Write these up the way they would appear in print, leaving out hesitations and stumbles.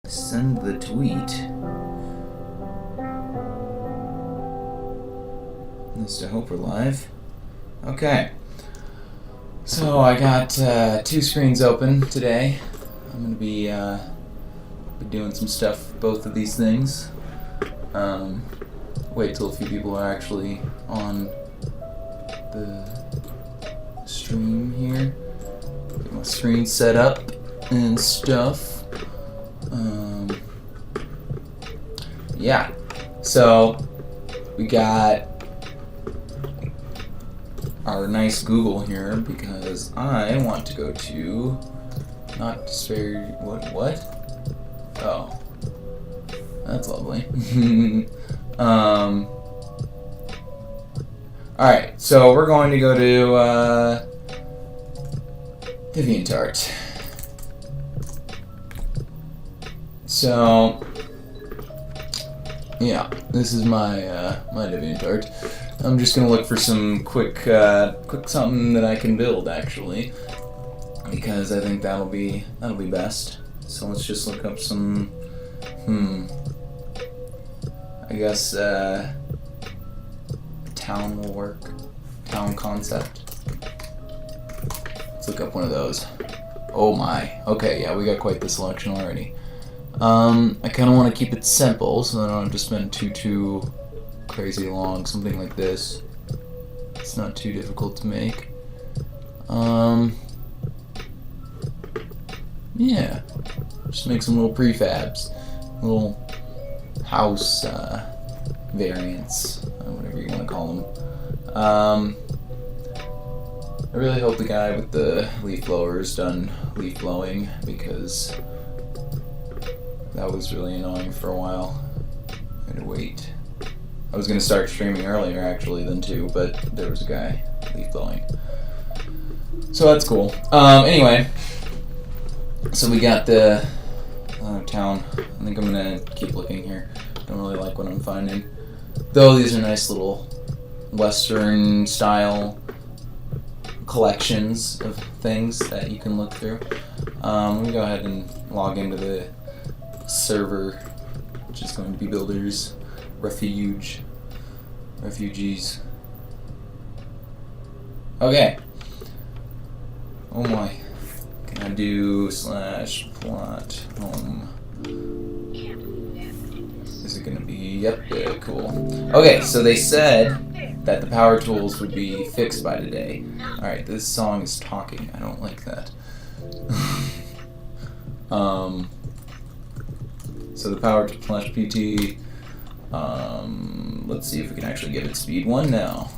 Send the tweet. Just to hope we're live. Okay. So I got 2 screens open today. I'm gonna be doing some stuff with both of these things. Wait till a few people are actually on the stream here. Get my screen set up and stuff. Yeah. So we got our nice Google here because I want to go to not despair. What? Oh, that's lovely. Alright, so we're going to go to DeviantArt. So yeah, this is my my DeviantArt. I'm just gonna look for some quick something that I can build actually, because I think that'll be best. So let's just look up some. I guess town will work. Town concept. Let's look up one of those. Oh my. Okay, yeah, we got quite the selection already. I kind of want to keep it simple, so I don't have to spend too crazy long. Something like this. It's not too difficult to make. Yeah. Just make some little prefabs, little house variants, whatever you want to call them. I really hope the guy with the leaf blower is done leaf blowing, because that was really annoying for a while. I had to wait. I was gonna start streaming earlier actually than 2, but there was a guy leaf blowing. So that's cool. Anyway, so we got the town. I think I'm gonna keep looking here. Don't really like what I'm finding. Though these are nice little Western style collections of things that you can look through. Let me go ahead and log into the server, which is going to be Builders Refugees. Okay. Oh my. Can I do /plot home? Is it gonna be? Yep. Yeah, cool. Okay, so they said that the power tools would be fixed by today. Alright, this song is talking. I don't like that. So the power /PT. Let's see if we can actually give it speed 1 now.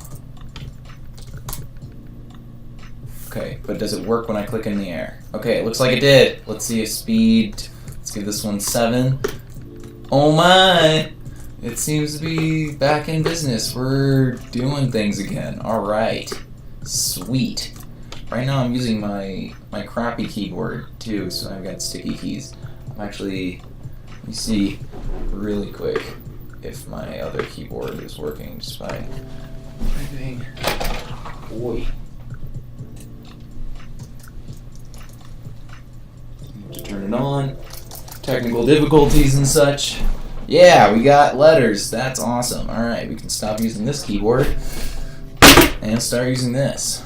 Okay, but does it work when I click in the air? Okay, it looks like it did. Let's see if speed. Let's give this one 7. Oh my! It seems to be back in business. We're doing things again. Alright. Sweet. Right now I'm using my crappy keyboard too, so I've got sticky keys. I'm actually, let me see really quick if my other keyboard is working just by typing. Boy. Need to turn it on. Technical difficulties and such. Yeah, we got letters. That's awesome. Alright, we can stop using this keyboard and start using this.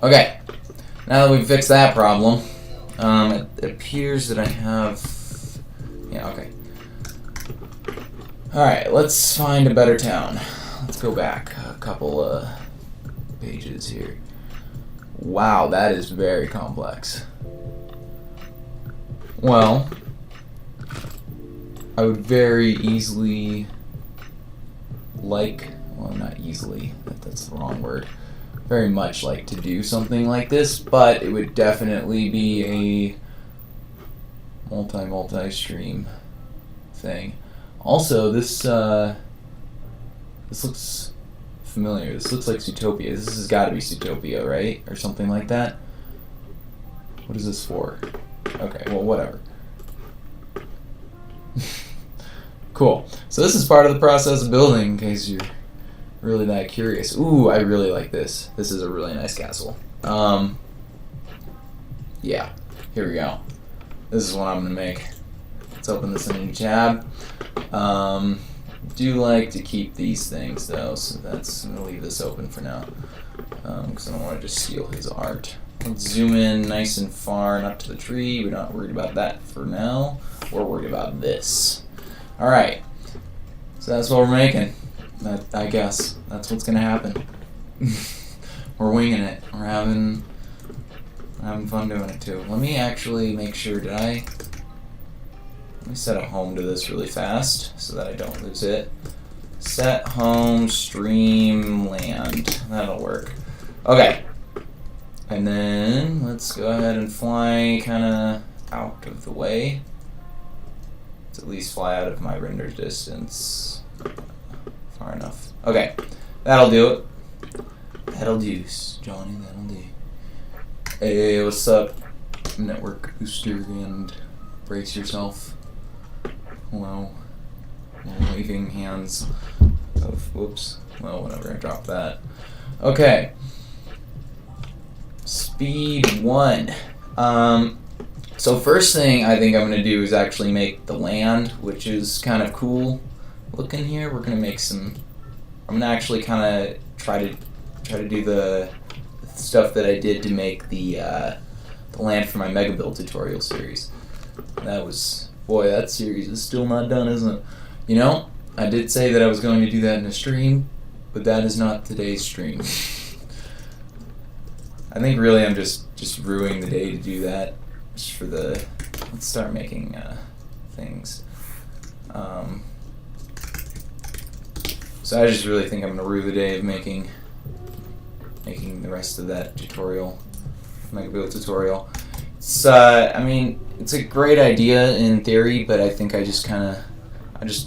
Okay, now that we've fixed that problem, it appears that I have... Yeah, okay. Alright, let's find a better town. Let's go back a couple pages here. Wow, that is very complex. Well, I would very easily well, not easily, that's the wrong word. Very much like to do something like this, but it would definitely be a multi-stream thing. Also, this looks familiar. This looks like Zootopia. This has got to be Zootopia, right? Or something like that. What is this for? Okay, well, whatever. Cool. So this is part of the process of building, in case you're really that curious. Ooh, I really like this. This is a really nice castle. Yeah, here we go. This is what I'm gonna make. Let's open this in a new tab. Do like to keep these things though, so that's I'm gonna leave this open for now. Because I don't want to just steal his art. Let's zoom in nice and far, not to the tree. We're not worried about that for now. We're worried about this. Alright. So that's what we're making. I guess. That's what's gonna happen. We're winging it. We're having fun doing it too. Let me actually make sure, let me set a home to this really fast so that I don't lose it. Set home stream land. That'll work. Okay. And then let's go ahead and fly kind of out of the way. Let's at least fly out of my render distance. Far enough. Okay. That'll do it. That'll do, Johnny. That'll do. Hey, what's up, network booster, and brace yourself. Hello. Waving hands of, whoops. Well, whatever, I dropped that. Okay. Speed 1. So first thing I think I'm going to do is actually make the land, which is kind of cool looking here. We're going to make some, I'm going to actually kind of try to do the stuff that I did to make the land for my Mega Build tutorial series. That was, boy, that series is still not done, isn't it? You know, I did say that I was going to do that in a stream, but that is not today's stream. I think really I'm just ruining the day to do that. Just for the, let's start making things. So I just really think I'm gonna rue the day of making the rest of that tutorial, Mega Build tutorial. It's I mean, it's a great idea in theory, but I think I just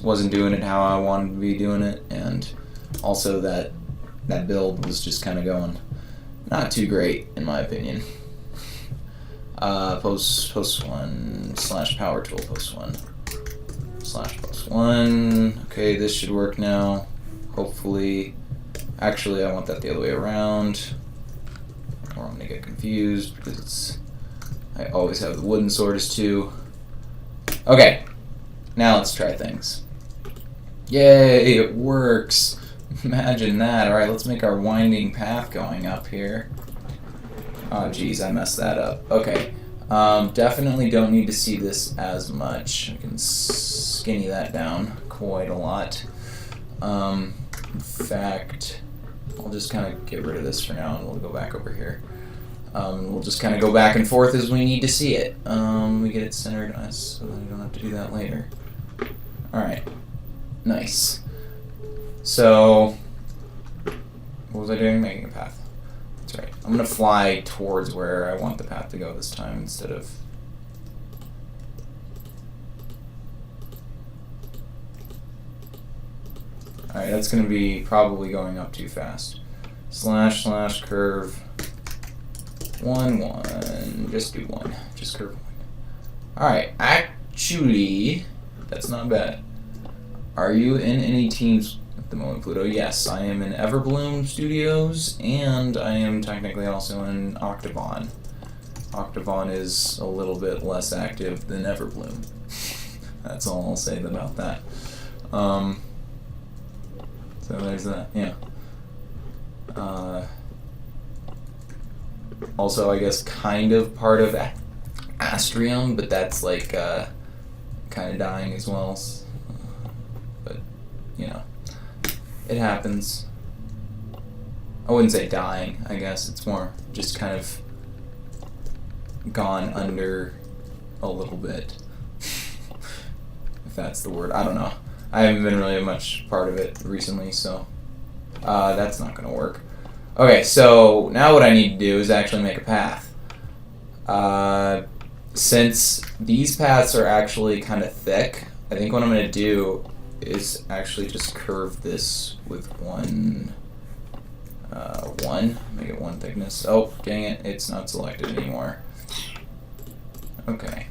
wasn't doing it how I wanted to be doing it, and also that build was just kind of going not too great in my opinion. Post 1 / power tool post 1 / post 1. Okay, this should work now. Hopefully. Actually, I want that the other way around, or I'm gonna get confused because I always have the wooden sword as 2. Okay, now let's try things. Yay, it works! Imagine that. Alright, let's make our winding path going up here. Oh geez, I messed that up. Okay, definitely don't need to see this as much. I can skinny that down quite a lot. In fact, I'll just kind of get rid of this for now and we'll go back over here. We'll just kind of go back and forth as we need to see it. We get it centered on us so that I don't have to do that later. Alright, nice. So, what was I doing? Making a path. That's right. I'm going to fly towards where I want the path to go this time instead of... Alright, that's going to be probably going up too fast. / curve 1 1. Just do 1. Just curve 1. Alright, actually, that's not bad. Are you in any teams at the moment, Pluto? Yes, I am in Everbloom Studios, and I am technically also in Octavon. Octavon is a little bit less active than Everbloom. That's all I'll say about that. So there's that, yeah. Also, I guess kind of part of Astrium, but that's like kind of dying as well. But, you know, it happens. I wouldn't say dying, I guess. It's more just kind of gone under a little bit. If that's the word. I don't know. I haven't been really much part of it recently, so that's not going to work. Okay, so now what I need to do is actually make a path. Since these paths are actually kind of thick, I think what I'm going to do is actually just curve this with one, make it 1 thickness. Oh, dang it, it's not selected anymore. Okay.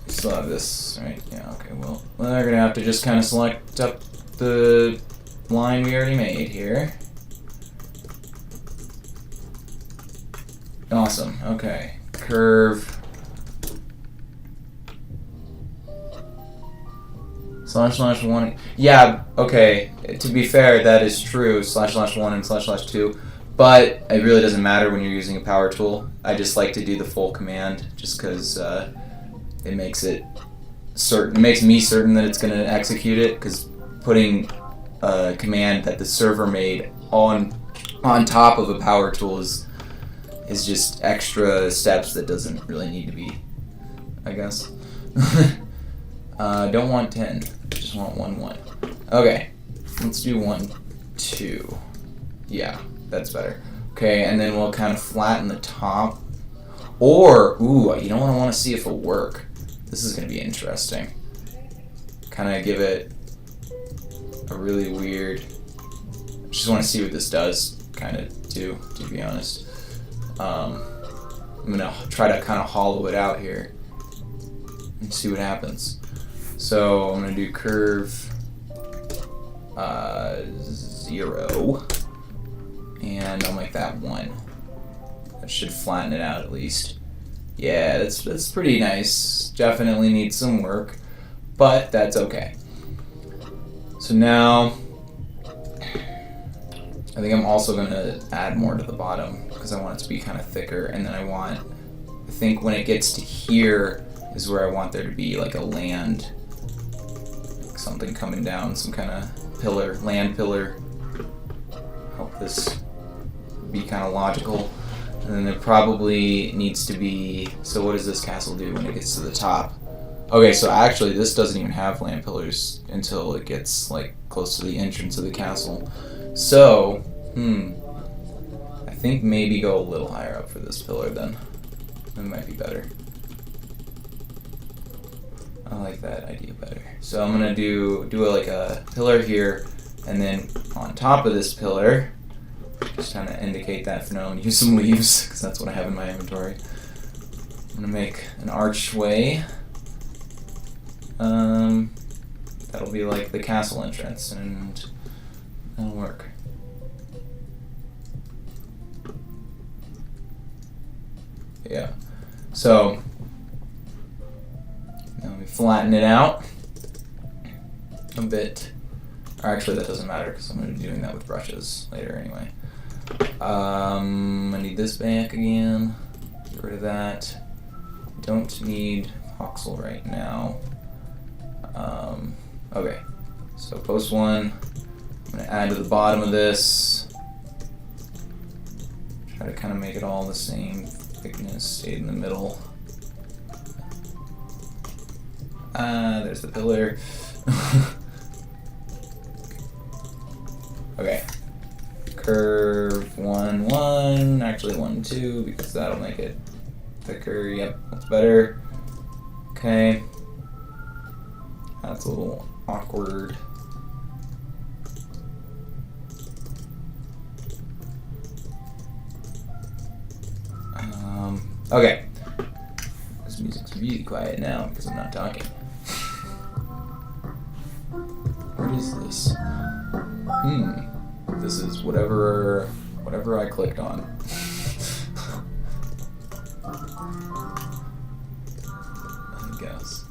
Still have this, right? Yeah, okay, well, we're going to have to just kind of select up the line we already made here. Awesome, okay. curve. //1. Yeah, okay. To be fair, that is true. //1 and //2. But it really doesn't matter when you're using a power tool. I just like to do the full command just because it makes it certain. It makes me certain that it's going to execute it, because putting a command that the server made on top of a power tool is just extra steps that doesn't really need to be, I guess. Don't want 10. Just want 1, 1. Okay, let's do 1, 2. Yeah, that's better. Okay, and then we'll kind of flatten the top. Or, ooh, you know what I want to see if it'll work? This is going to be interesting. Kind of give it a really weird... Just want to see what this does, kind of, too, to be honest. I'm going to try to kind of hollow it out here and see what happens. So I'm going to do curve 0, and I'll make that 1. That should flatten it out at least. Yeah, that's pretty nice. Definitely needs some work, but that's okay. So now I think I'm also going to add more to the bottom because I want it to be kind of thicker, and then I think when it gets to here is where I want there to be like a land, like something coming down, some kind of pillar, land pillar. Help this be kind of logical. And then there probably needs to be, so what does this castle do when it gets to the top? Okay, so actually this doesn't even have land pillars until it gets like close to the entrance of the castle. So, I think maybe go a little higher up for this pillar then. It might be better. I like that idea better. So I'm gonna do like a pillar here, and then on top of this pillar, just trying to indicate that for now and use some leaves, because that's what I have in my inventory. I'm gonna make an archway. That'll be like the castle entrance, and that'll work. Yeah. So now we flatten it out a bit. Or actually, that doesn't matter because I'm going to be doing that with brushes later anyway. I need this back again. Get rid of that. Don't need voxel right now. Okay, so post 1. I'm going to add to the bottom of this. Try to kind of make it all the same thickness. Stay in the middle. There's the pillar. Okay. Curve 1, 1. Actually 1, 2, because that'll make it thicker. Yep, that's better. Okay. That's a little awkward. Okay. This music's really quiet now because I'm not talking. What is this? This is whatever I clicked on. I guess.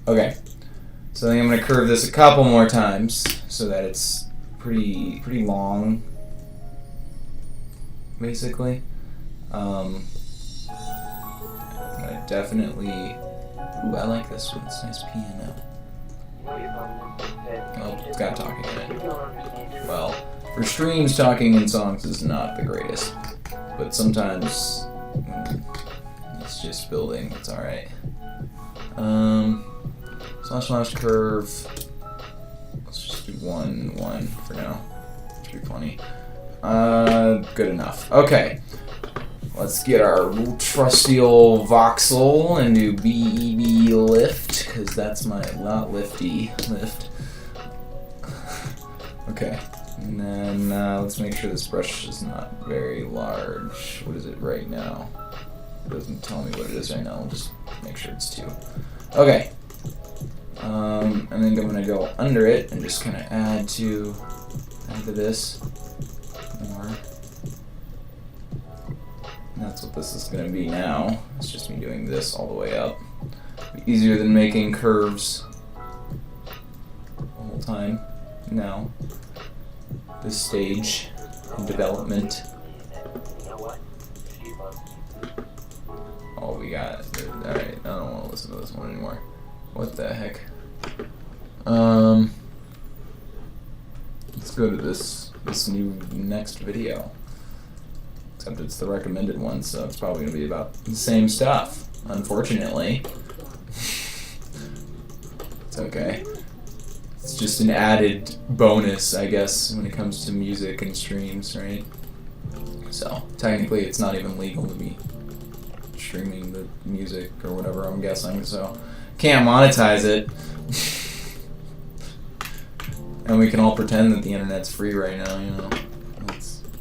Okay. So I think I'm gonna curve this a couple more times so that it's pretty long, basically. I'm gonna definitely. Ooh, I like this one. It's a nice piano. Oh, it's got talking in it. Well, for streams, talking in songs is not the greatest, but sometimes it's just building. It's all right. // curve. Let's just do 1, 1 for now. Should be plenty. Good enough. Okay. Let's get our trusty old voxel and do BEB lift, because that's my not lifty lift. Okay. And then let's make sure this brush is not very large. What is it right now? It doesn't tell me what it is right now. I'll just make sure it's 2. Okay. And then I'm gonna go under it and just kind of add to this more. That's what this is going to be now. It's just me doing this all the way up. Be easier than making curves the whole time now. This stage in development. Oh, we got it. Alright, I don't want to listen to this one anymore. What the heck? Let's go to this new next video. Except it's the recommended one, so it's probably going to be about the same stuff, unfortunately. It's okay. It's just an added bonus, I guess, when it comes to music and streams, right? So, technically it's not even legal to be streaming the music or whatever, I'm guessing, so can't monetize it. And we can all pretend that the internet's free right now, you know.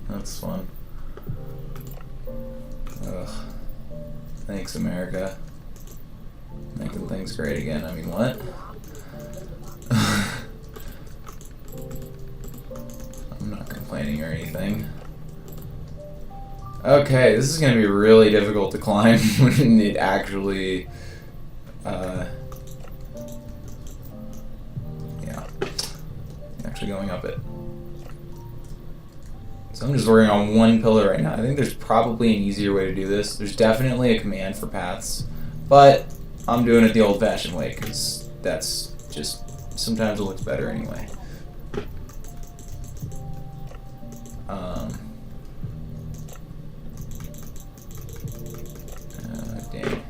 That's fun. Ugh. Thanks, America. Making things great again. I mean, what? I'm not complaining or anything. Okay, this is going to be really difficult to climb when it actually... actually going up it. So I'm just working on one pillar right now. I think there's probably an easier way to do this. There's definitely a command for paths, but I'm doing it the old-fashioned way because that's just, sometimes it looks better anyway. Dang.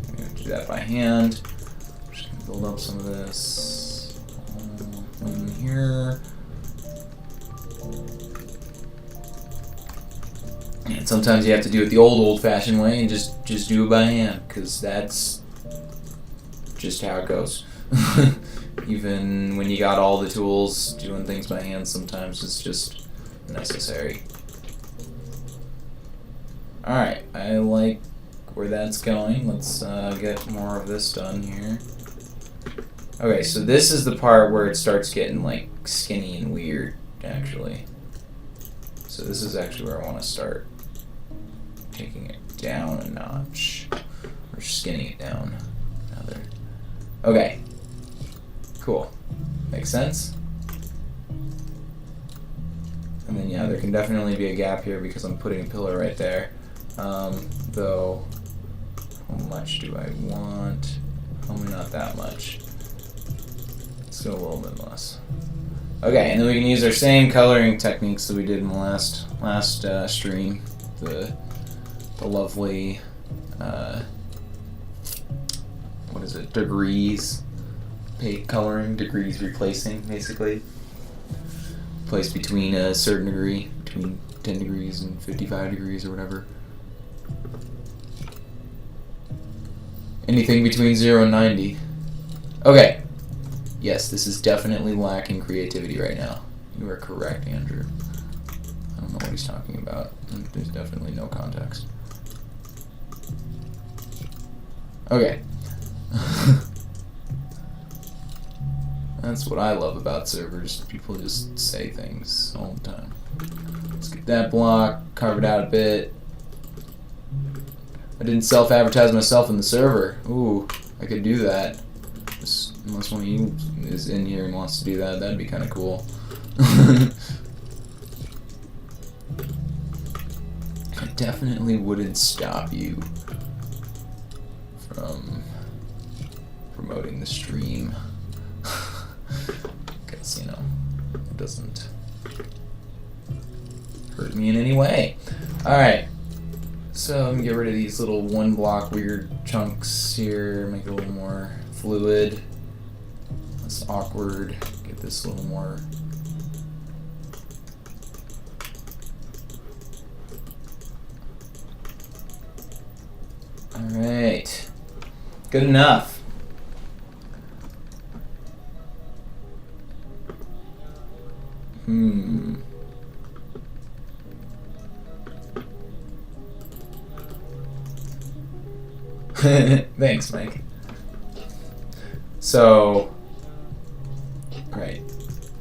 I'm going to do that by hand. I'm just going to build up some of this. In here. And sometimes you have to do it the old-fashioned way and just do it by hand, because that's just how it goes. Even when you got all the tools, doing things by hand sometimes it's just necessary. Alright, I like where that's going. Let's get more of this done here. Okay, so this is the part where it starts getting, like, skinny and weird, actually. So this is actually where I want to start taking it down a notch. Or skinning it down, rather. Okay. Cool. Makes sense? And then, yeah, there can definitely be a gap here because I'm putting a pillar right there. Though, how much do I want? Probably not that much. Let's go a little bit less. Okay, and then we can use our same coloring techniques that we did in the last stream. The lovely, what is it? Degrees. Coloring, degrees replacing, basically. Placed between a certain degree, between 10 degrees and 55 degrees or whatever. Anything between 0 and 90. Okay. Yes, this is definitely lacking creativity right now. You are correct, Andrew. I don't know what he's talking about. There's definitely no context. Okay. That's what I love about servers. People just say things all the time. Let's get that block, carve it out a bit. I didn't self-advertise myself in the server. Ooh, I could do that. Unless one of you is in here and wants to do that, that'd be kind of cool. I definitely wouldn't stop you from promoting the stream. Because, you know, it doesn't hurt me in any way. Alright. So, let me get rid of these little one block weird chunks here, make it a little more fluid. Less awkward. Get this a little more. Alright. Good enough. Thanks, Mike. So, right.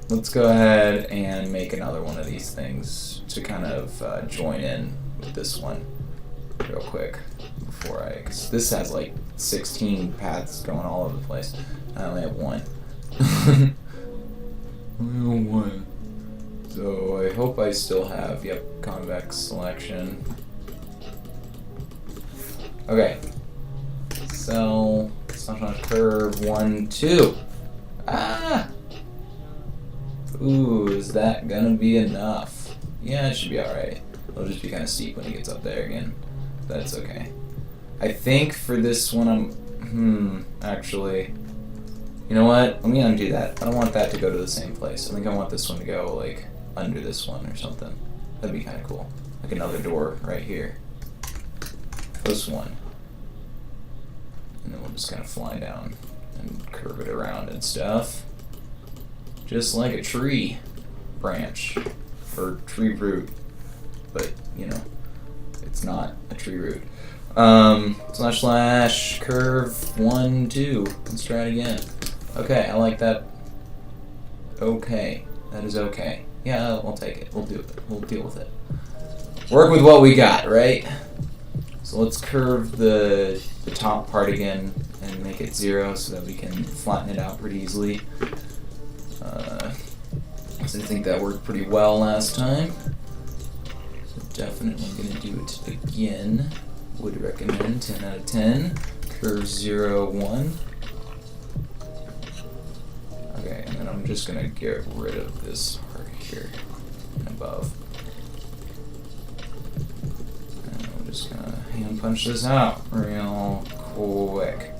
Let's go ahead and make another one of these things to kind of join in with this one. real quick before because this has like 16 paths going all over the place. I only have one. Only one. So I hope I still have, yep, convex selection. Okay. So, slash on curve 1, 2. Ah! Ooh, is that gonna be enough? Yeah, it should be alright. It'll just be kind of steep when he gets up there again. That's okay. I think for this one actually, you know what? Let me undo that. I don't want that to go to the same place. I think I want this one to go, like, under this one or something. That'd be kind of cool. Like another door right here. This one. And then we'll just kind of fly down and curve it around and stuff. Just like a tree branch or tree root. But, you know, it's not a tree root. Slash curve 1, 2. Let's try it again. Okay, I like that. Okay. That is okay. Yeah, we'll take it. We'll do it. We'll deal with it. Work with what we got, right? So let's curve the top part again and make it 0 so that we can flatten it out pretty easily. So I think that worked pretty well last time. So definitely gonna do it again. Would recommend 10 out of 10. Curve 0, 1. Okay, and then I'm just gonna get rid of this part here and above. And I'm just gonna hand punch this out real quick.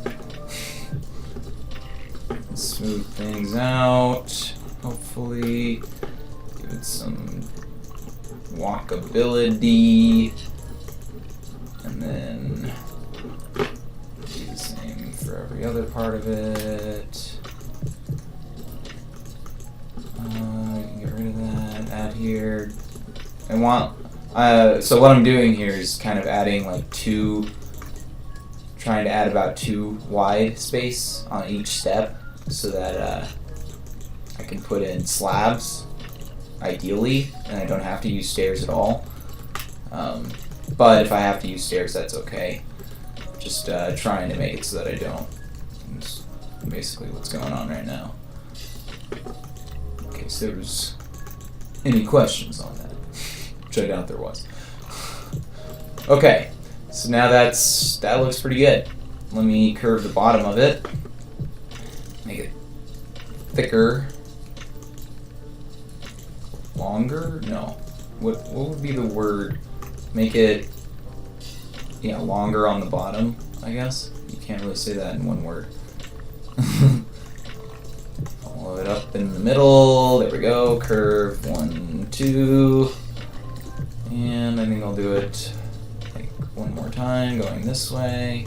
Smooth things out. Hopefully, give it some walkability. And then do the same for every other part of it. You can get rid of that, add here. I want, so what I'm doing here is kind of adding like trying to add about 2 wide space on each step so that I can put in slabs, ideally, and I don't have to use stairs at all. But if I have to use stairs, that's okay. Just trying to make it so that I don't. That's basically what's going on right now. In case there was any questions on that, which I doubt there was. Okay, so now that looks pretty good. Let me curve the bottom of it, make it thicker, longer. No, what would be the word? Make it, yeah, longer on the bottom, I guess. You can't really say that in one word. Follow it up in the middle. There we go. Curve 1, 2. And I think I'll do it like one more time, going this way.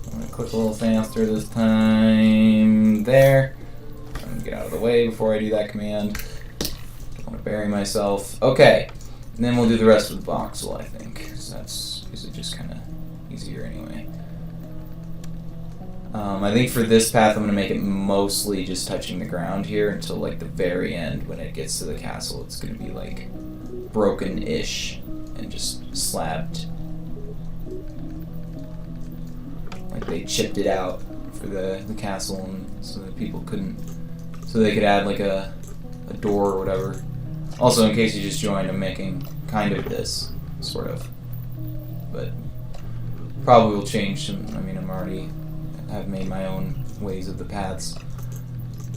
I'm gonna click a little faster this time. There. I'm gonna get out of the way before I do that command. Don't want to bury myself. Okay. And then we'll do the rest with voxel, I think. So that's usually just kind of easier anyway. I think for this path, I'm going to make it mostly just touching the ground here until like the very end. When it gets to the castle, it's going to be like broken-ish and just slabbed. Like they chipped it out for the castle, and so that people couldn't, so they could add like a door or whatever. Also, in case you just joined, I'm making kind of this, sort of. But probably will change some, I mean, I've made my own ways of the paths.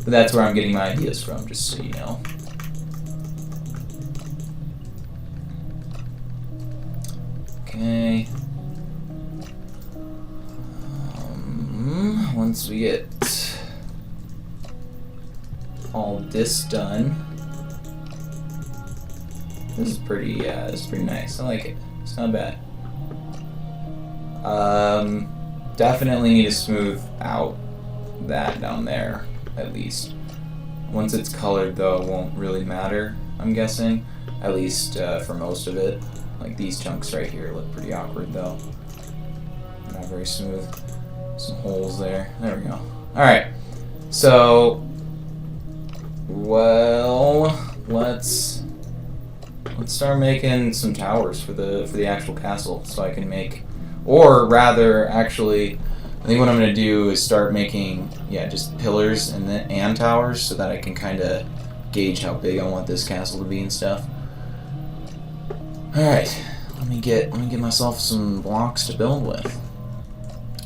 But that's where I'm getting my ideas from, just so you know. Okay. Once we get all this done, this is pretty nice. I like it. It's not bad. Definitely need to smooth out that down there, at least. Once it's colored, though, it won't really matter, I'm guessing. At least for most of it. Like these chunks right here look pretty awkward, though. Not very smooth. Some holes there. There we go. Alright. So, well, let's let's start making some towers for the actual castle, so I can make, or rather, actually, I think what I'm gonna do is start making, yeah, just pillars and towers, so that I can kind of gauge how big I want this castle to be and stuff. All right, let me get myself some blocks to build with.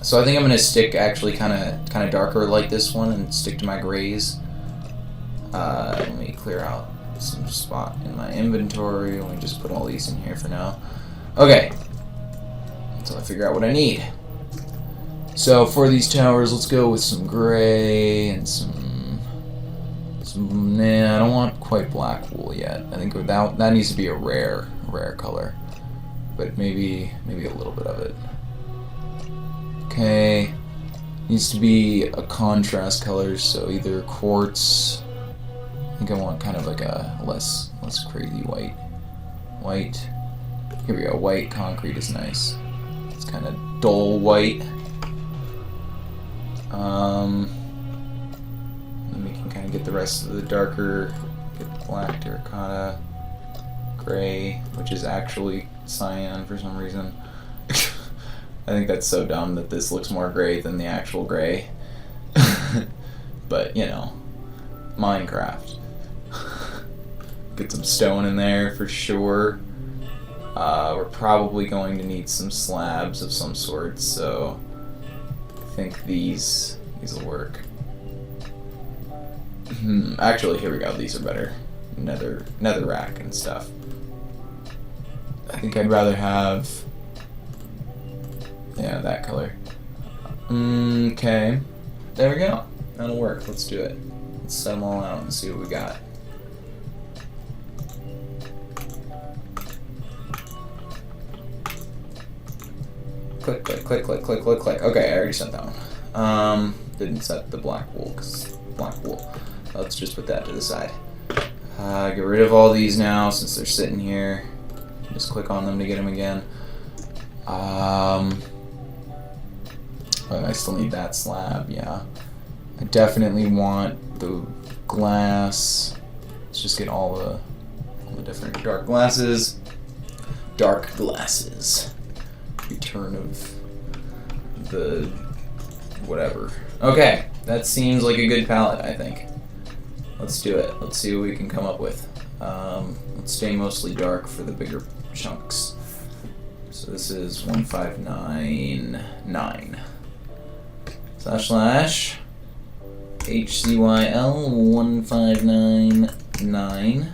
So I think I'm gonna stick actually kind of darker like this one and stick to my grays. Let me clear out some spot in my inventory. Let me just put all these in here for now. Okay, until I figure out what I need. So for these towers, let's go with some gray and some. Nah, I don't want quite black wool yet. I think that needs to be a rare color, but maybe a little bit of it. Okay, needs to be a contrast color, so either quartz. I think I want kind of like a less crazy white. White. Here we go. White concrete is nice. It's kind of dull white. Then we can kind of get the rest of the darker, get black terracotta, gray, which is actually cyan for some reason. I think that's so dumb that this looks more gray than the actual gray. But, you know, Minecraft. Get some stone in there for sure. We're probably going to need some slabs of some sort, so I think these will work. Actually, here we go. These are better. Nether rack and stuff. I think I'd rather have, yeah, that color. Okay, there we go. That'll work. Let's do it. Let's set them all out and see what we got. Click, click, click, click, click, click, click. Okay, I already set that one. Didn't set the black wool, because black wool. Let's just put that to the side. Get rid of all these now, since they're sitting here. Just click on them to get them again. Oh, I still need that slab, yeah. I definitely want the glass. Let's just get all the different dark glasses. Dark glasses. Return of the whatever. Okay, that seems like a good palette, I think. Let's do it. Let's see what we can come up with. Let's stay mostly dark for the bigger chunks. So this is 1599 / HCYL 1599,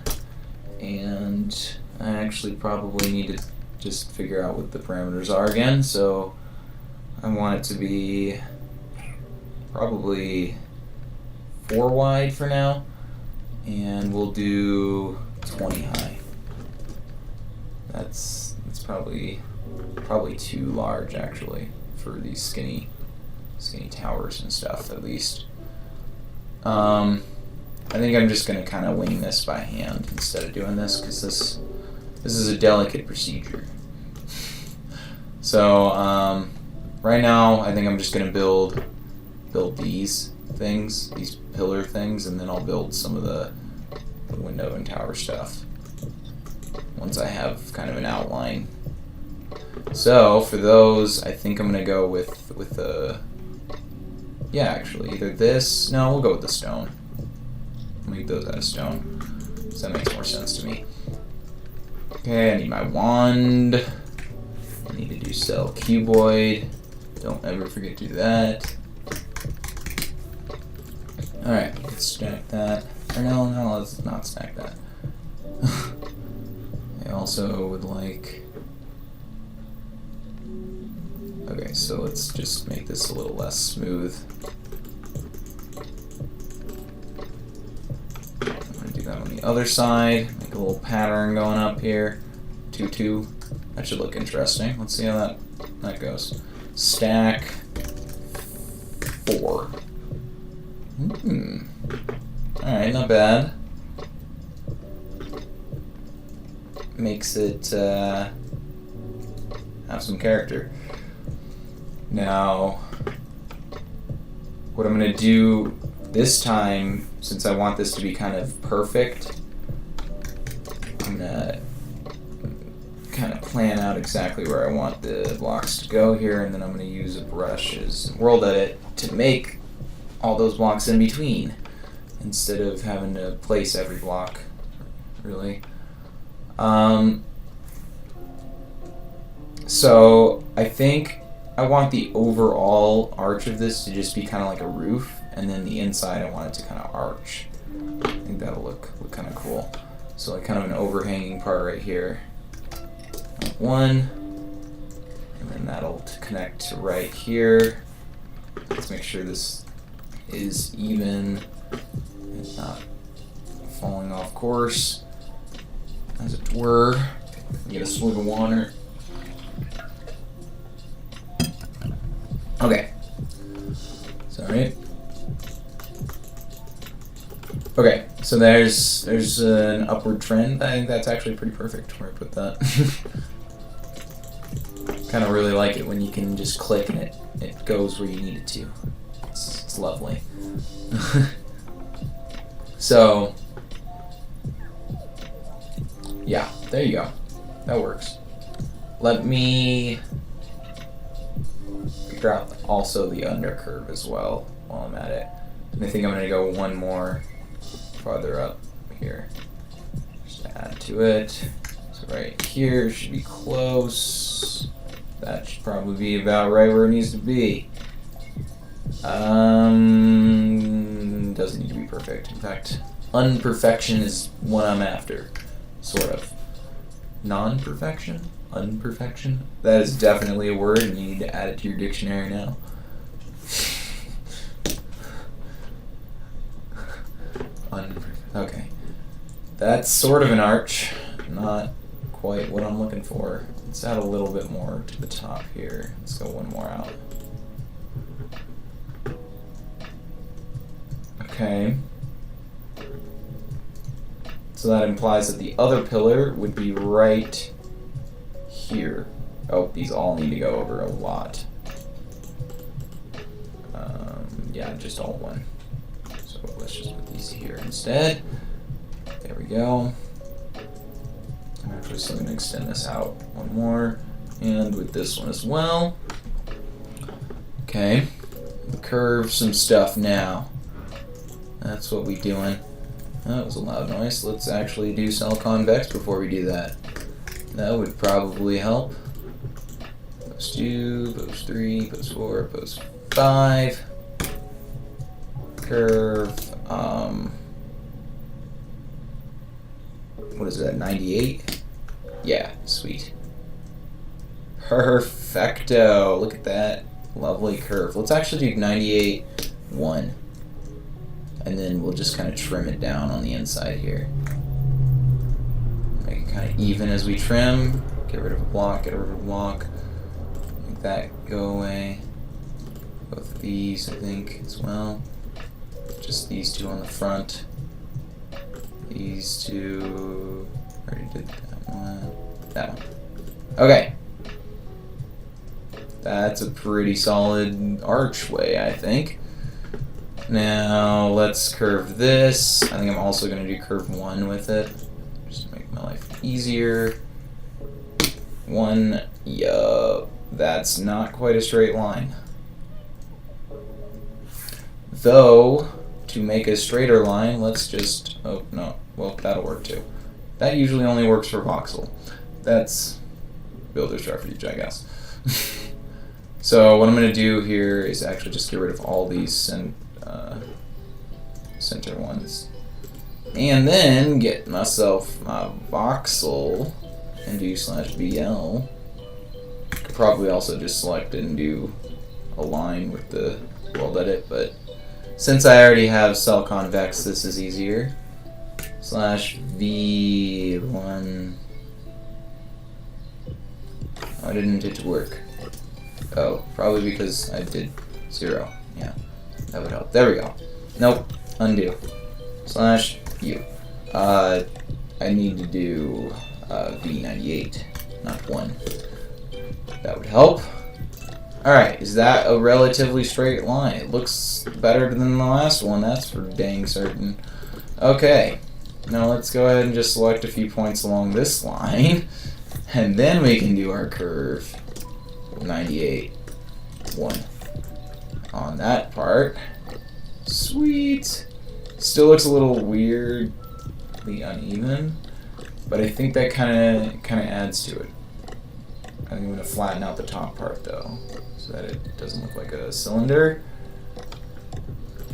and I actually probably need to just figure out what the parameters are again, so I want it to be probably 4 wide for now, and we'll do 20 high. That's probably too large actually for these skinny towers and stuff, at least. I think I'm just gonna kind of wing this by hand instead of doing this, because this is a delicate procedure. So right now I think I'm just gonna build these things, these pillar things, and then I'll build some of the window and tower stuff once I have kind of an outline. So for those, I think I'm gonna go with the, yeah, actually either this. No, we'll go with the stone. Make those out of stone. So that makes more sense to me. Okay, I need my wand. I need to do cell cuboid. Don't ever forget to do that. Alright, let's stack that. Or no, let's not stack that. I also would like... Okay, so let's just make this a little less smooth. I'm gonna do that on the other side. Make a little pattern going up here. 2, 2. That should look interesting. Let's see how that goes. Stack 4. Alright, not bad. Makes it have some character. Now, what I'm going to do this time, since I want this to be kind of perfect, I'm going to kind of plan out exactly where I want the blocks to go here, and then I'm going to use a brush as world edit to make all those blocks in between instead of having to place every block, really. So I think I want the overall arch of this to just be kind of like a roof, and then the inside I want it to kind of arch. I think that'll look kind of cool. So like kind of an overhanging part right here. One, and then that'll connect to right here. Let's make sure this is even and not falling off course, as it were. Get a swig of water. Okay. Sorry. Okay, so there's an upward trend. I think that's actually pretty perfect where I put that. Kind of really like it when you can just click and it goes where you need it to. It's lovely. So, yeah, there you go. That works. Let me figure out also the undercurve as well while I'm at it. And I think I'm going to go one more farther up here. Just add to it. So right here should be close. That should probably be about right where it needs to be. Doesn't need to be perfect. In fact, unperfection is what I'm after. Sort of. Non-perfection? Unperfection? That is definitely a word, and you need to add it to your dictionary now. Okay. That's sort of an arch. Not quite what I'm looking for. Let's add a little bit more to the top here. Let's go one more out. Okay. So that implies that the other pillar would be right here. Oh, these all need to go over a lot. Yeah, just all one. So let's just put these here instead. There we go. I'm actually still going to extend this out one more, and with this one as well. Okay, curve some stuff now. That's what we're doing. That was a loud noise. Let's actually do cell convex before we do that. That would probably help. Post 2, post 3, post 4, post 5. Curve, what is that, 98? Yeah, sweet. Perfecto. Look at that lovely curve. Let's actually do 98, 1. And then we'll just kind of trim it down on the inside here. Make it kind of even as we trim. Get rid of a block, get rid of a block. Make that go away. Both of these, I think, as well. Just these two on the front. These two. Already did that one. That one. Okay. That's a pretty solid archway, I think. Now let's curve this. I think I'm also going to do curve 1 with it, just to make my life easier. 1. Yup. That's not quite a straight line. Though, to make a straighter line, let's just... Oh, no. Well, that'll work too. That usually only works for voxel. That's builder's refuge, I guess. So what I'm going to do here is actually just get rid of all these center ones. And then get myself my voxel and do /BL. Could probably also just select it and do a line with the world edit, but since I already have cell convex, this is easier. /V1. Why didn't it work? Oh, probably because I did 0. Yeah, that would help. There we go. Nope. Undo. /U. I need to do V98, not 1. That would help. Alright, is that a relatively straight line? It looks better than the last one, that's for dang certain. Okay, now let's go ahead and just select a few points along this line. And then we can do our curve. 98. 1. On that part. Sweet. Still looks a little weirdly uneven, but I think that kind of adds to it. I think I'm going to flatten out the top part though, so that it doesn't look like a cylinder.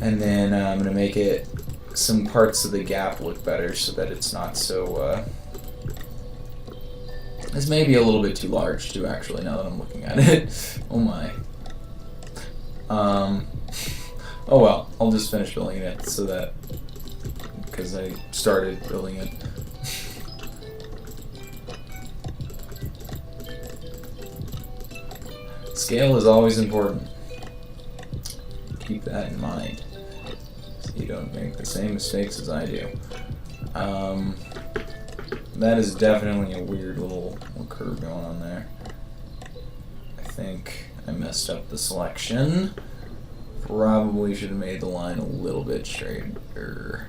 And then I'm going to make it some parts of the gap look better so that it's not so... This may be a little bit too large too, actually, now that I'm looking at it. Oh my. Oh well, I'll just finish building it so that... because I started building it. Scale is always important. Keep that in mind, so you don't make the same mistakes as I do. That is definitely a weird little curve going on there. I think I messed up the selection. Probably should have made the line a little bit straighter.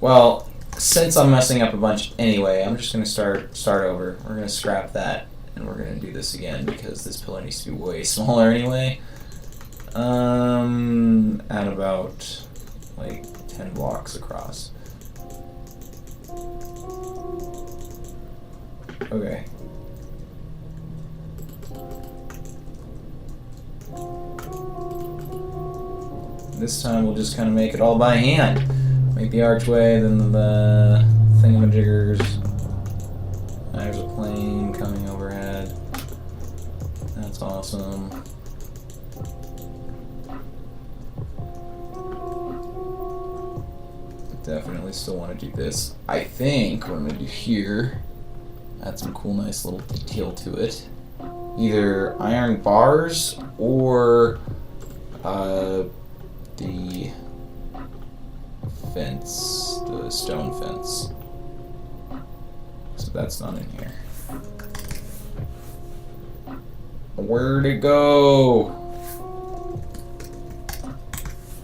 Well, since I'm messing up a bunch anyway, I'm just going to start over. We're going to scrap that, and we're going to do this again because this pillar needs to be way smaller anyway. At about like 10 blocks across. Okay. This time we'll just kind of make it all by hand. Make the archway, then the thingamajiggers. There's a plane coming overhead. That's awesome. Definitely still want to do this. I think what I'm going to do here, add some cool, nice little detail to it. Either iron bars or the fence, the stone fence. So that's not in here. Where'd it go?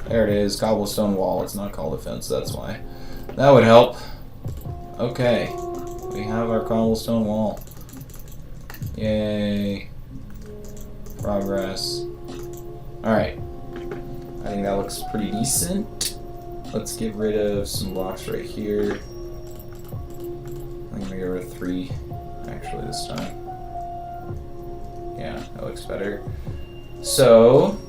There it is, cobblestone wall. It's not called a fence, that's why. That would help. Okay, we have our cobblestone wall. Yay. Progress. Alright. I think that looks pretty decent. Let's get rid of some blocks right here. I'm gonna get rid of 3 actually this time. Yeah, that looks better. So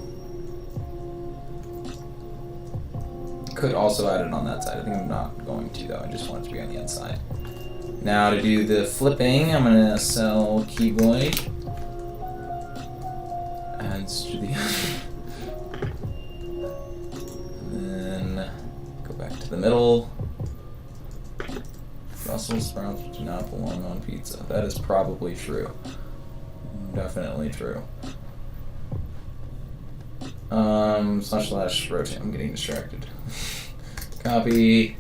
could also add it on that side. I think I'm not going to though. I just want it to be on the inside. Now to do the flipping, I'm gonna sell Keyblade. Adds to the and then go back to the middle. Brussels sprouts do not belong on pizza. That is probably true. Definitely true. / rotate. I'm getting distracted. Copy.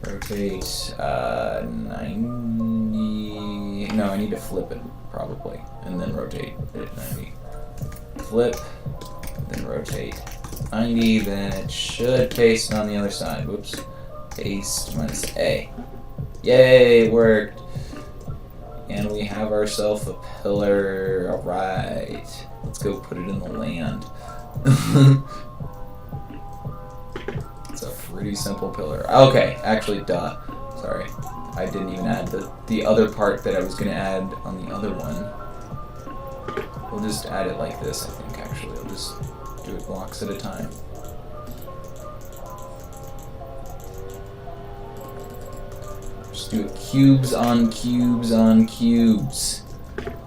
Rotate 90. No, I need to flip it probably, and then rotate it 90. Flip, then rotate 90. Then it should paste on the other side. Whoops. Paste minus A. Yay, it worked. And we have ourselves a pillar. Alright. Let's go put it in the land. It's a pretty simple pillar. Okay, actually, duh. Sorry. I didn't even add the other part that I was going to add on the other one. We'll just add it like this, I think, actually. I'll just do it blocks at a time. Just do it cubes on cubes on cubes.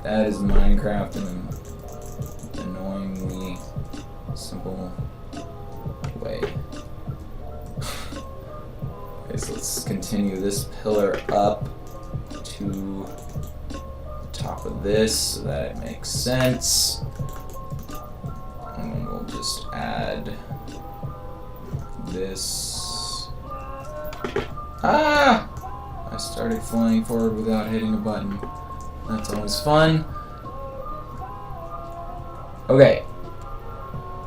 That is Minecraft in an annoyingly simple way. Okay, so let's continue this pillar up to the top of this so that it makes sense. And then we'll just add this. Ah! I started flying forward without hitting a button. That's always fun. Okay.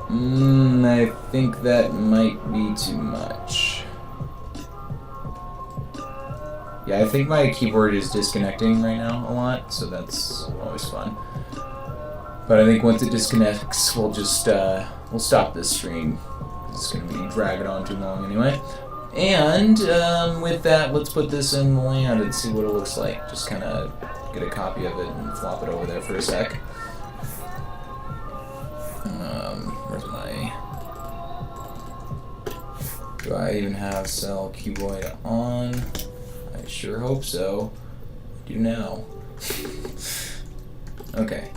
I think that might be too much. Yeah, I think my keyboard is disconnecting right now a lot, so that's always fun. But I think once it disconnects, we'll just we'll stop this stream. It's going to be dragging on too long anyway. And with that, let's put this in the land and see what it looks like. Just kind of get a copy of it and flop it over there for a sec. Where's my... Do I even have cell cuboid on? I sure hope so. I do now. Okay.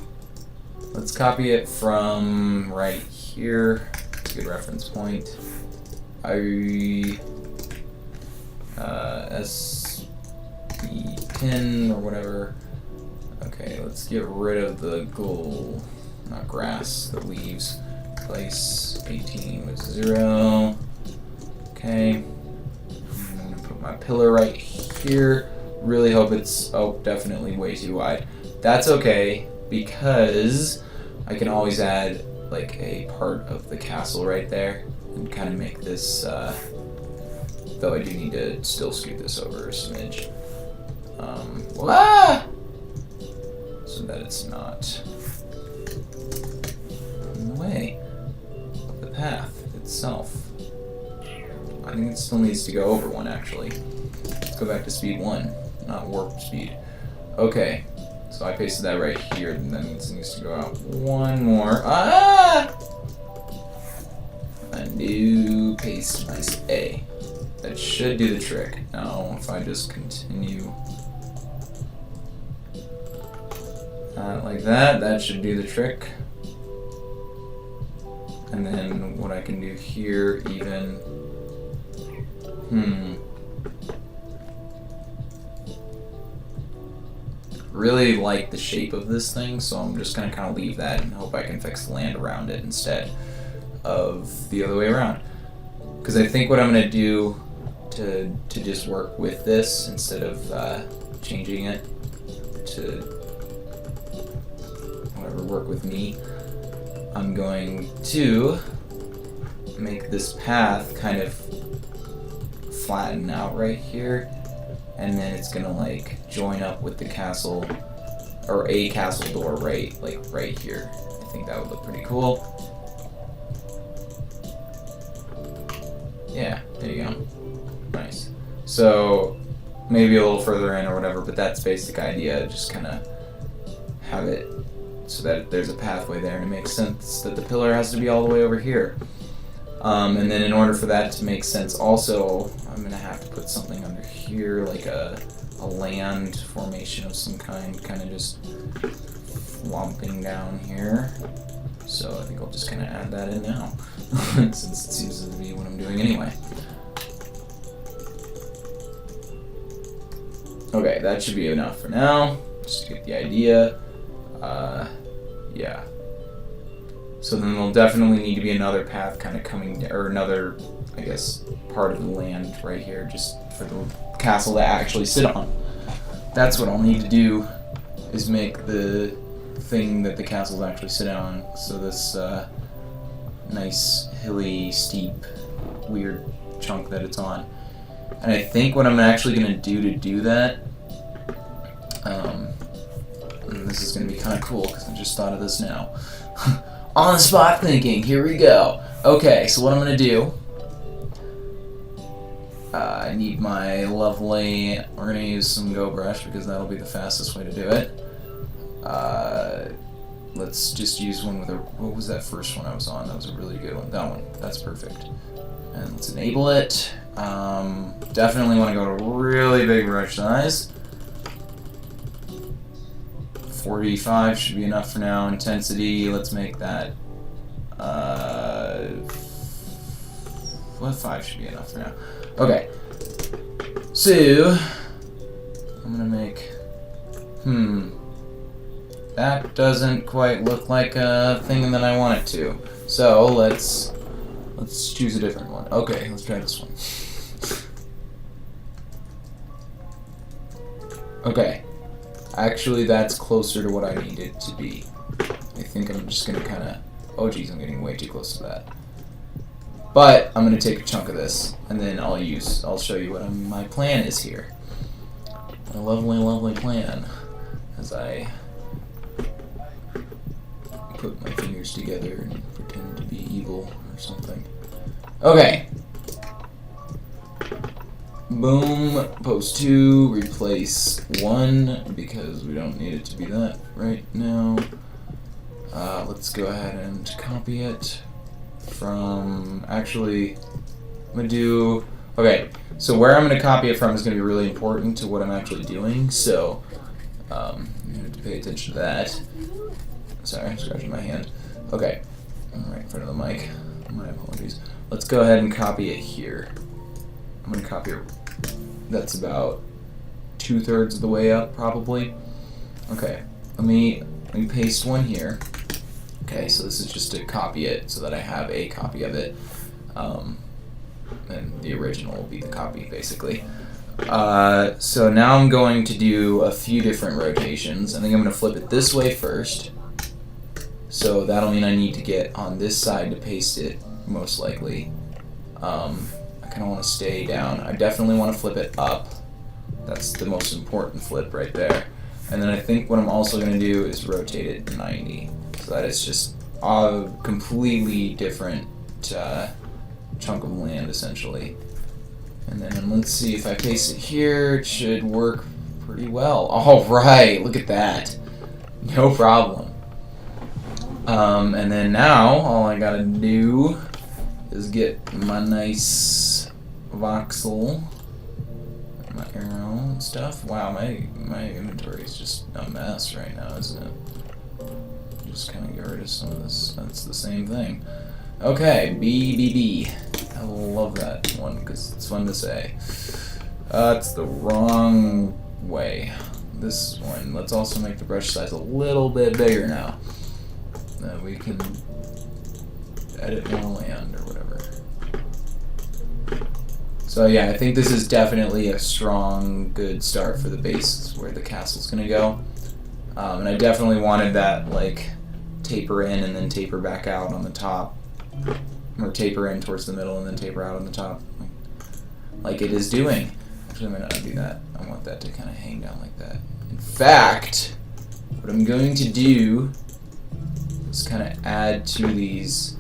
Let's copy it from right here. It's a good reference point. SB pin or whatever. Okay, let's get rid of the not grass, the leaves. Place 18 with 0. Okay. I'm gonna put my pillar right here. Really hope it's, oh, definitely way too wide. That's okay, because I can always add like a part of the castle right there and kind of make this, though I do need to still scoot this over a smidge. So that it's not in the way of the path itself. I think it still needs to go over 1 actually. Let's go back to speed 1, not warp speed. Okay, so I pasted that right here, and then it needs to go out 1 more. Undo, paste, nice A. That should do the trick. Now, if I just continue like that, that should do the trick. And then what I can do here even, really like the shape of this thing, so I'm just gonna kind of leave that and hope I can fix the land around it instead of the other way around. Because I think what I'm gonna do to just work with this instead of changing it to whatever work with me, I'm going to make this path kind of flatten out right here, and then it's gonna like join up with the castle, or a castle door right here. I think that would look pretty cool. Yeah, there you go. Nice. So maybe a little further in or whatever, but that's basic idea. Just kind of have it so that there's a pathway there, and it makes sense that the pillar has to be all the way over here. And then in order for that to make sense also, I'm going to have to put something under here, like a land formation of some kind of just flomping down here. So I think I'll just kind of add that in now, since it seems to be what I'm doing anyway. Okay, that should be enough for now, just to get the idea. Yeah. So then there'll definitely need to be another path kind of coming, or another, I guess, part of the land right here, just for the castle to actually sit on. That's what I'll need to do, is make the thing that the castles actually sit on. So this nice, hilly, steep, weird chunk that it's on. And I think what I'm actually going to do that, and this is going to be kind of cool because I just thought of this now. On the spot thinking, here we go. Okay, so what I'm going to do, I need my lovely, we're going to use some Go Brush because that'll be the fastest way to do it. Let's just use one with a, what was that first one I was on? That was a really good one. That one, that's perfect. And let's enable it. Definitely want to go to really big brush size. 45 should be enough for now. Intensity, let's make that, what, 5 should be enough for now. Okay. So, I'm gonna make, that doesn't quite look like a thing that I want it to. So, let's choose a different one. Okay, let's try this one. Okay. Actually, that's closer to what I need it to be. I think I'm just gonna kind of... Oh geez, I'm getting way too close to that. But I'm gonna take a chunk of this, and then I'll show you what my plan is here. a lovely, lovely plan as I put my fingers together and pretend to be evil or something. Okay. Boom, post 2, replace 1, because we don't need it to be that right now. Let's go ahead and copy it from, actually, I'm going to do, okay, so where I'm going to copy it from is going to be really important to what I'm actually doing, so you have to pay attention to that. Sorry, I'm scratching my hand. Okay, I'm right in front of the mic. My apologies. Let's go ahead and copy it here. I'm going to copy it. That's about 2/3 of the way up, probably. Okay, let me paste one here. Okay, so this is just to copy it so that I have a copy of it. And the original will be the copy, basically. So now I'm going to do a few different rotations. I think I'm going to flip it this way first. So that'll mean I need to get on this side to paste it, most likely. I kind of want to stay down. I definitely want to flip it up. That's the most important flip right there. And then I think what I'm also going to do is rotate it 90. So that it's just a completely different chunk of land, essentially. And then let's see, if I paste it here, it should work pretty well. All right, look at that. No problem. And then now, all I gotta do is get my nice voxel, my arrow and stuff. Wow, my inventory is just a mess right now, isn't it? Just kind of get rid of some of this. That's the same thing. Okay, B. I love that one because it's fun to say. It's the wrong way. This one. Let's also make the brush size a little bit bigger now. That we can edit more land or whatever. So yeah, I think this is definitely a strong, good start for the base where the castle's gonna go. And I definitely wanted that, like, taper in and then taper back out on the top. Or taper in towards the middle and then taper out on the top. Like it is doing. Actually, I'm going to undo that. I want that to kind of hang down like that. In fact, what I'm going to do is kind of add to these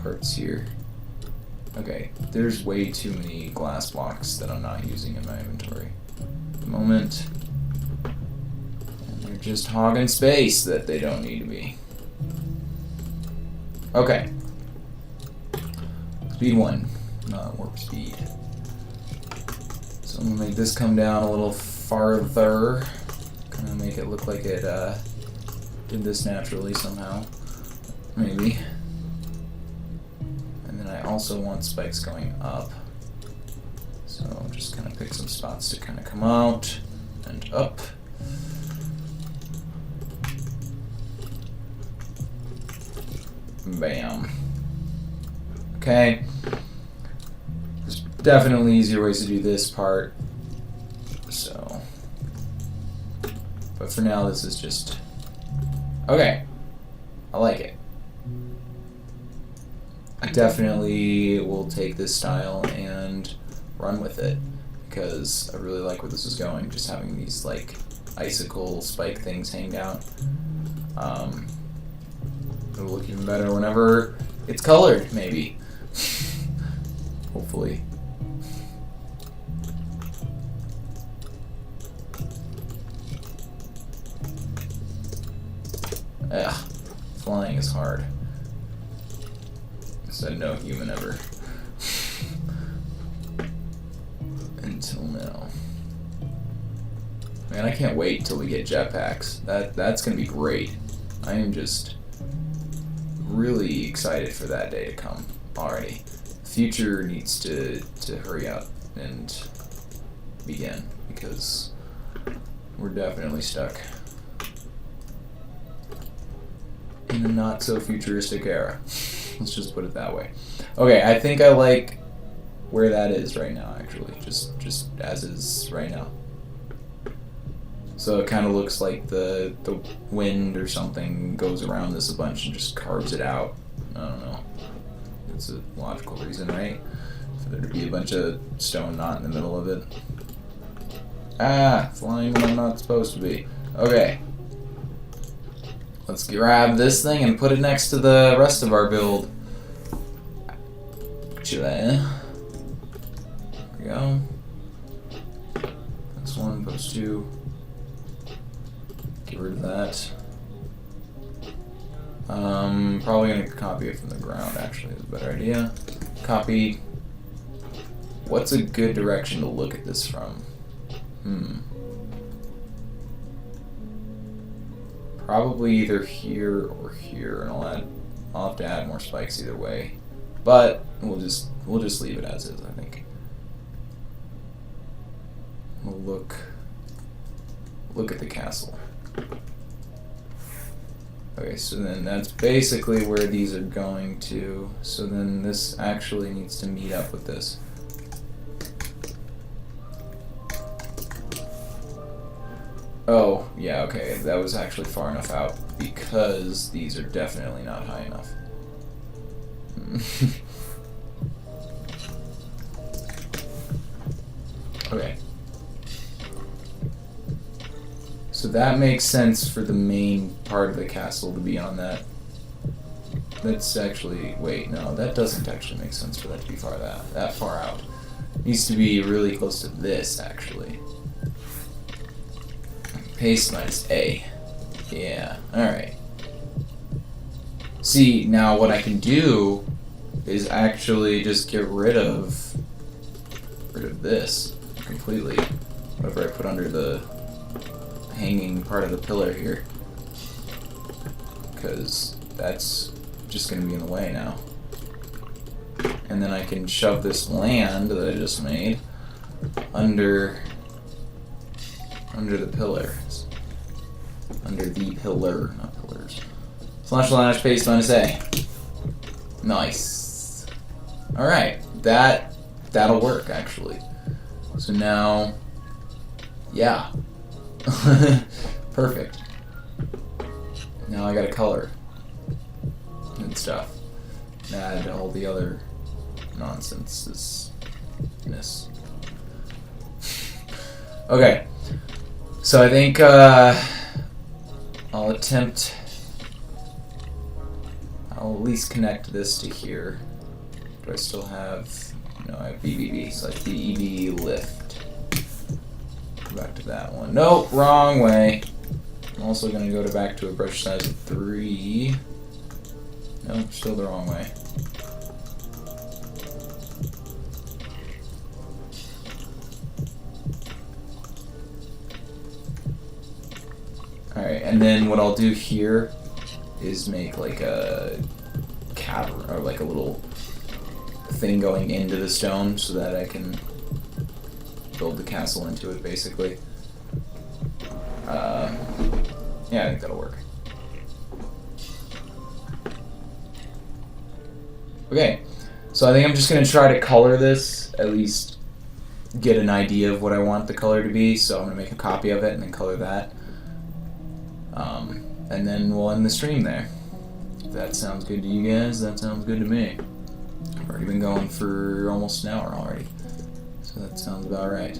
parts here. Okay, there's way too many glass blocks that I'm not using in my inventory at the moment. And they're just hogging space that they don't need to be. Okay. Speed 1, not warp speed. So I'm gonna make this come down a little farther. Kind of make it look like it did this naturally somehow. Maybe. And then I also want spikes going up. So I'm just gonna pick some spots to kind of come out and up. Bam. Okay. There's definitely easier ways to do this part. So. But for now, this is just. Okay. I like it. I definitely will take this style and run with it. Because I really like where this is going. Just having these, like, icicle spike things hang down. It'll look even better whenever it's colored, maybe. Hopefully. Ugh, flying is hard. Said no human ever. Until now. Man, I can't wait until we get jetpacks. That's gonna be great. I am just really excited for that day to come already. Future needs to hurry up and begin because we're definitely stuck in a not so futuristic era. Let's just put it that way. Okay, I think I like where that is right now, actually. Just as is right now. So it kind of looks like the wind or something goes around this a bunch and just carves it out. I don't know. It's a logical reason, right? For there to be a bunch of stone not in the middle of it. Ah, flying when I'm not supposed to be. Okay. Let's grab this thing and put it next to the rest of our build. There we go. Post 1, post 2. Get rid of that. Probably gonna copy it from the ground, actually, is a better idea. Copy. What's a good direction to look at this from? Probably either here or here, and I'll have to add more spikes either way. But we'll just leave it as is, I think. We'll look at the castle. Okay, so then that's basically where these are going to. So then this actually needs to meet up with this. Oh, yeah, okay, that was actually far enough out because these are definitely not high enough. Okay. So that makes sense for the main part of the castle to be on that. That's actually, wait, no, that doesn't actually make sense for that to be that far out. It needs to be really close to this, actually. Paste minus A. Yeah, alright. See, now what I can do is actually just get rid of this completely. Whatever I put under the hanging part of the pillar here. Because that's just going to be in the way now. And then I can shove this land that I just made under the pillars. Under the pillar, not pillars. // paste minus A. Nice. Alright, that'll work actually. So now, yeah. Perfect. Now I got a color and stuff. Add all the other nonsense. Okay. So I think I'll at least connect this to here. Do I still have? No, I have BBB, so I have BEB lift. Go back to that one. Nope, wrong way. I'm also going to go back to a brush size of 3. Nope, still the wrong way. Alright, and then what I'll do here is make like a cavern, or like a little thing going into the stone so that I can build the castle into it, basically. Yeah, I think that'll work. Okay, so I think I'm just going to try to color this, at least get an idea of what I want the color to be, so I'm going to make a copy of it and then color that. And then we'll end the stream there. If that sounds good to you guys, that sounds good to me. I've already been going for almost an hour already, so that sounds about right.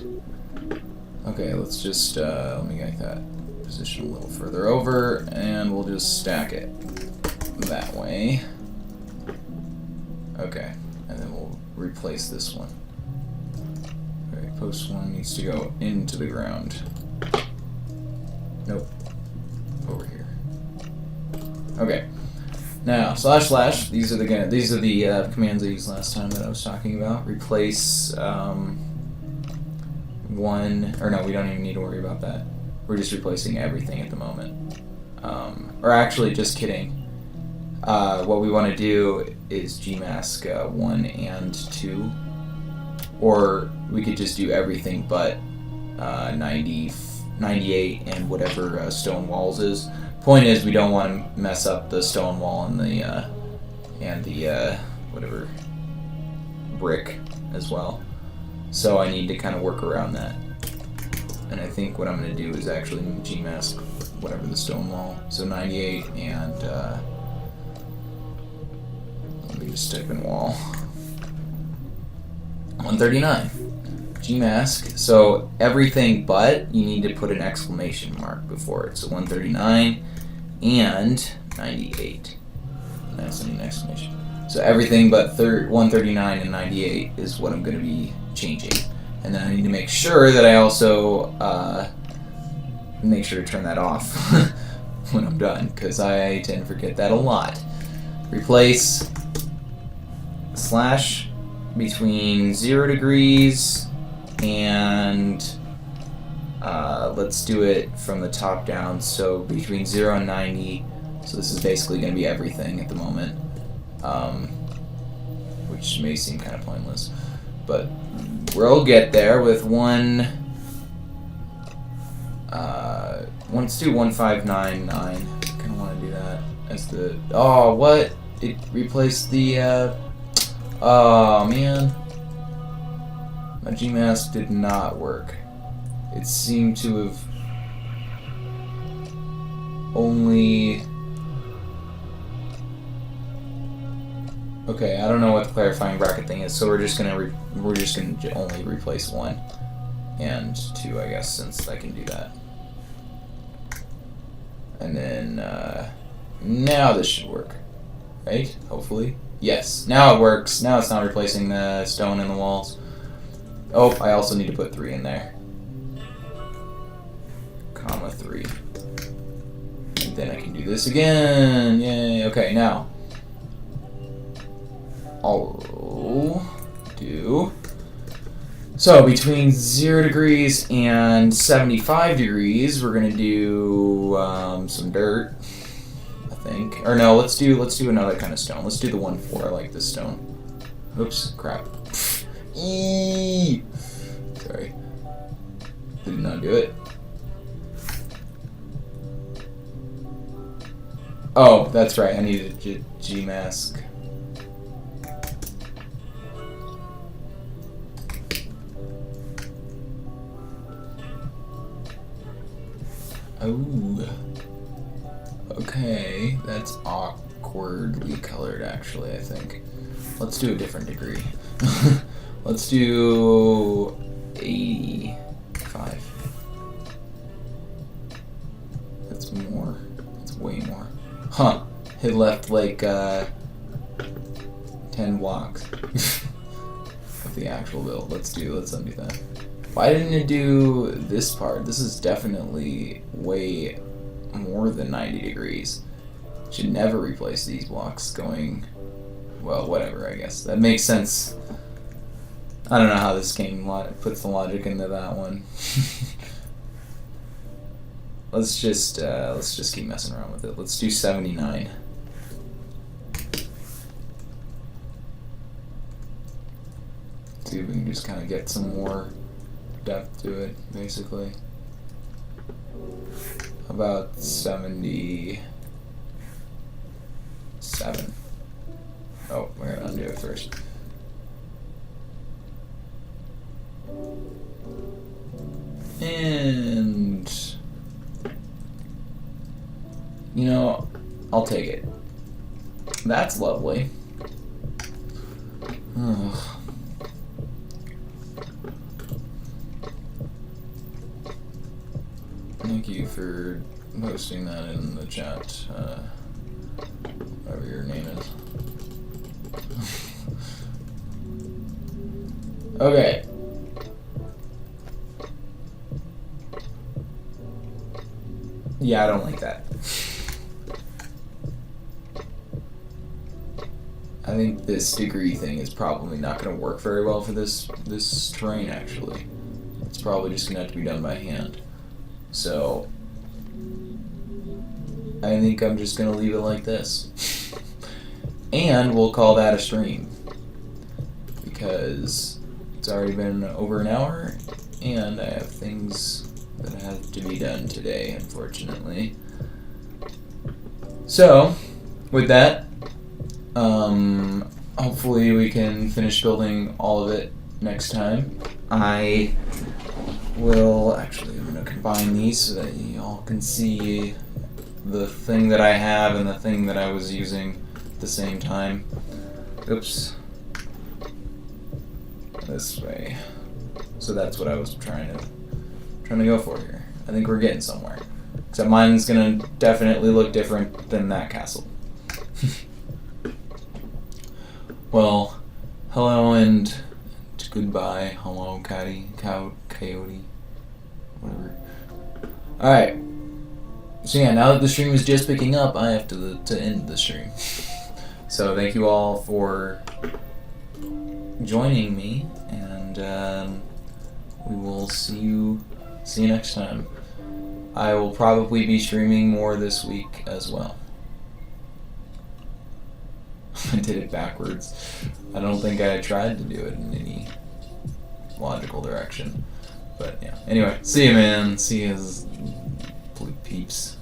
Okay, let's just, let me get that position a little further over, and we'll just stack it that way. Okay, and then we'll replace this one. Okay, post 1 needs to go into the ground. Nope. Over here. Okay. Now, // these are the commands I used last time that I was talking about. Replace one, or no, we don't even need to worry about that. We're just replacing everything at the moment. Or actually, just kidding. What we want to do is gmask 1 and 2, or we could just do everything but 90, 98 and whatever stone walls is. Point is, we don't want to mess up the stone wall and the whatever brick as well. So I need to kind of work around that. And I think what I'm going to do is actually gmask whatever the stone wall. So 98 and let me just type in wall. 139. Gmask. So everything but, you need to put an exclamation mark before it. So 139 and 98. That's an exclamation. So everything but 139 and 98 is what I'm going to be changing. And then I need to make sure that I also make sure to turn that off when I'm done, because I tend to forget that a lot. Replace slash between 0 degrees and let's do it from the top down, so between 0 and 90. So this is basically going to be everything at the moment, which may seem kind of pointless, but we'll get there with one. Let's do 1599. I kind of want to do that as the. Oh, what? It replaced the. Oh man, my Gmask did not work. It seemed to have only. Okay, I don't know what the clarifying bracket thing is, so we're just gonna only replace 1 and 2, I guess, since I can do that. And then now this should work, right? Hopefully, yes. Now it works. Now it's not replacing the stone in the walls. Oh, I also need to put 3 in there, comma 3, and then I can do this again. Yay! Okay, now. I'll do so between 0 degrees and 75 degrees. We're gonna do some dirt, I think. Or no, let's do another kind of stone. Let's do the 1-4. I like this stone. Oops, crap. Eee! Sorry, did not do it. Oh, that's right. I needed a Gmask. Oh, okay, that's awkwardly colored, actually, I think. Let's do a different degree. Let's do 85. That's more. That's way more. Huh, it left like 10 blocks of the actual build. Let's undo that. Why didn't it do this part? This is definitely way more than 90 degrees. Should never replace these blocks going. Well, whatever, I guess. That makes sense. I don't know how this game puts the logic into that one. Let's just keep messing around with it. Let's do 79. See if we can just kind of get some more depth to it, basically. About 77. Oh, we're gonna undo it first. And you know, I'll take it. That's lovely. Ugh. Thank you for posting that in the chat, whatever your name is. Okay. Yeah, I don't like that. I think this degree thing is probably not going to work very well for this terrain, actually. It's probably just going to have to be done by hand. So, I think I'm just going to leave it like this. And we'll call that a stream. Because it's already been over an hour, and I have things that have to be done today, unfortunately. So, with that, hopefully we can finish building all of it next time. I will, actually, I'm going to combine these so that you all can see the thing that I have and the thing that I was using at the same time. Oops. This way. So that's what I was trying to go for here. I think we're getting somewhere. Except mine's gonna definitely look different than that castle. Well, hello and goodbye. Hello, coyote, whatever. Alright. So yeah, now that the stream is just picking up, I have to end the stream. So thank you all for joining me, and we will see you next time. I will probably be streaming more this week as well. I did it backwards. I don't think I tried to do it in any logical direction. But yeah. Anyway, see you, man. See you, peeps.